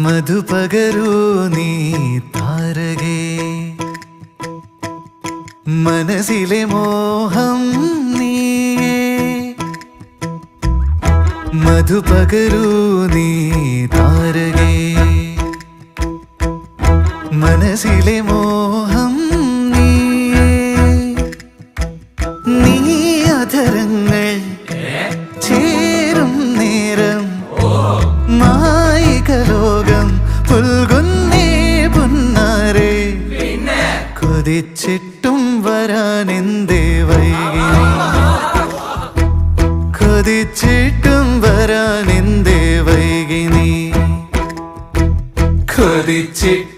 മധുപകരൂ നീ താരകേ, മനസ്സിലെ മോഹം നീയേ. മധുപകരൂ നീ താരകേ, മനസ്സിലെ മോഹം നീയേ. നീ അധരങ്ങൾ ചേരും നേരം മായികലോകം പുൽകുന്നേ പുന്നാരേ. കൊതിച്ചിട്ടും വരാനെന്തേ വൈകി, കൊതിച്ചിട്ടും വരാനെന്തേ വൈകി നീ. കൊതിച്ചിട്ട്